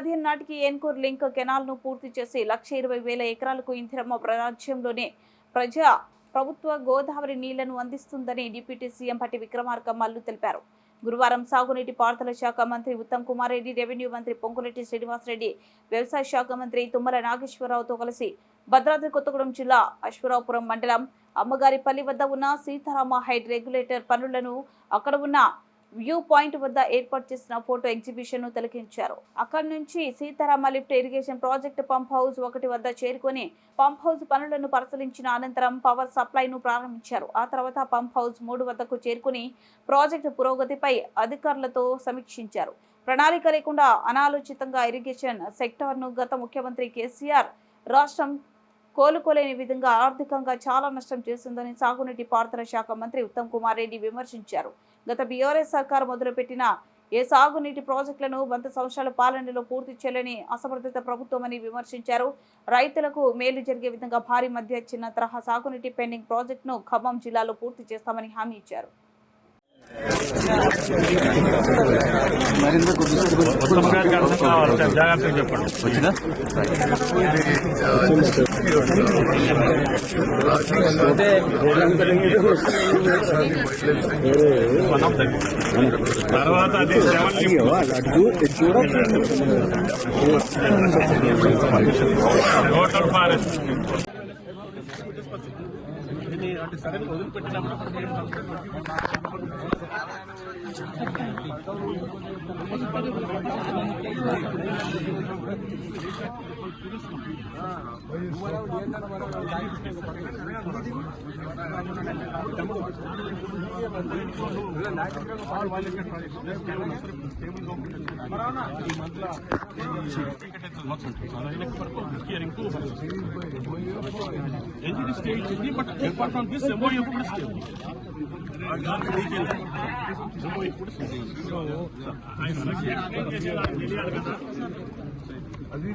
2015 నాటికి ఏన్కూర్ లింక్ కెనాల్ను పూర్తి చేసి 1,20,000 ఎకరాలకు ఇందిరమ్మ రాజ్యంలోనే ప్రభుత్వ గోదావరి నీళ్లను అందిస్తుందని డిప్యూటీ సీఎం పట్టి విక్రమార్క మల్లు తెలిపారు. గురువారం సాగునీటి పారుదల శాఖ మంత్రి ఉత్తమ్ కుమార్ రెడ్డి, రెవెన్యూ మంత్రి పొంగులేటి శ్రీనివాసరెడ్డి, వ్యవసాయ శాఖ మంత్రి తుమ్మల నాగేశ్వరరావుతో కలిసి భద్రాద్రి కొత్తగూడెం జిల్లా అశ్వరావుపురం మండలం అమ్మగారిపల్లి వద్ద ఉన్న సీతారామ హైడ్ రెగ్యులేటర్ పనులను అక్కడ ఉన్న వ్యూ పాయింట్ వద్ద ఏర్పాటు చేసిన ఫోటో ఎగ్జిబిషన్ ను తిలకించారు. అక్కడి నుంచి Sitarama lift irrigation project pump house 1 వద్ద చేరుకొని పంప్ హౌస్ పనులను పరిశీలించిన అనంతరం పవర్ సప్లై ను ప్రారంభించారు. ఆ తర్వాత పంప్ హౌస్ 3 వద్దకు చేరుకుని ప్రాజెక్టు పురోగతిపై అధికారులతో సమీక్షించారు. ప్రణాళిక లేకుండా అనాలోచితంగా ఇరిగేషన్ సెక్టార్ ను గత ముఖ్యమంత్రి కేసీఆర్ రాష్ట్రం కోలుకోలేని విధంగా ఆర్థికంగా చాలా నష్టం చేసిందని సాగునీటి పారుదల శాఖ మంత్రి ఉత్తమ్ కుమార్ రెడ్డి విమర్శించారు. గత బీఆర్ఎస్ సర్కార్ మొదలుపెట్టిన ఏ సాగునీటి ప్రాజెక్టులను 100 సంవత్సరాల పాలనలో పూర్తి చేయలేని అసమర్థత ప్రభుత్వమని విమర్శించారు. రైతులకు మేలు జరిగే విధంగా భారీ మధ్య చిన్న తరహా సాగునీటి పెండింగ్ ప్రాజెక్టును ఖమ్మం జిల్లాలో పూర్తి చేస్తామని హామీ ఇచ్చారు. తర్వాత టోటల్ ఫారెస్ట్ అంటే సడన్ వదిలిపెట్టినప్పుడు from this MOU కూడా స్టేజ్ అది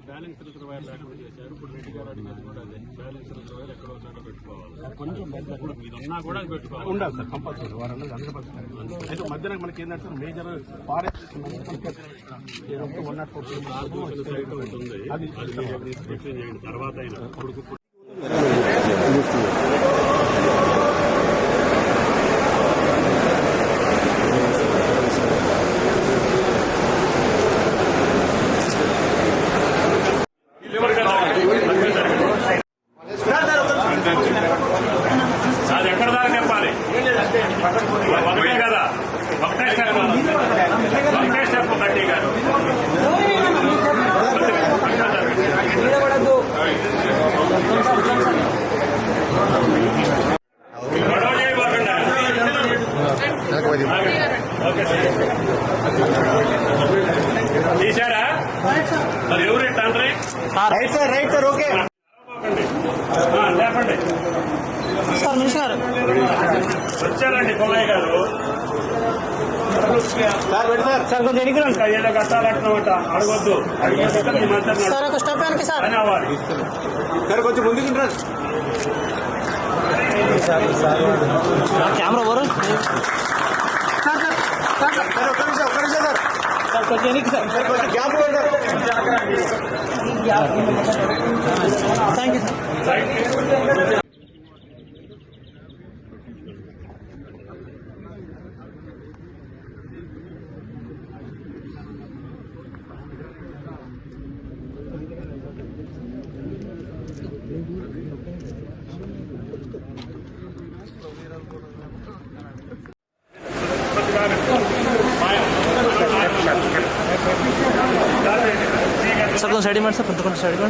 బ్యాలెన్స్ రిజర్వాయర్ లేకుండా చేశారు. ఇప్పుడు రెడ్డి గారు అడిగేది కూడా అదే, బ్యాలెన్స్ రిజర్వాయర్ ఎక్కడో చోట పెట్టుకోవాలి. కొంచెం మీరు ఉన్నా కూడా అది పెట్టుకోవాలి, ఉండాలి సార్ కంపల్సరీ. వారంలో 100% అయితే మధ్యన మనకి ఏంటంటే మేజర్ ఫారెస్ట్ 104 ఉంటుంది. అది తర్వాత అయినా అది ఎక్కడ దాకా చెప్పాలి. ఒకటే కదా, ఒకటే స్టెప్ గట్టి గారు గొడవ చేయబోకుండా తీశారా? మరి ఎవరు తండ్రి? Right sir, right sir, okay లేపండి సార్. వచ్చారండి కొల్లయ్య గారు. సార్ కొంచెం ఎన్నికలు ఏదో కట్టాలంటున్నామట, అడగొద్దు. అడిగేదాకా మీ మాట్లాడుతున్నారు అని అవ్వాలి. సార్ కొంచెం ముందుకుంటారు కెమెరా బోరు. ఒక్క నిమిషం సార్, కొంచెం ఎన్నిక సార్, కొంచెం gap sir. Thank you sir. Sir कौन साइड में सर कौन साइड में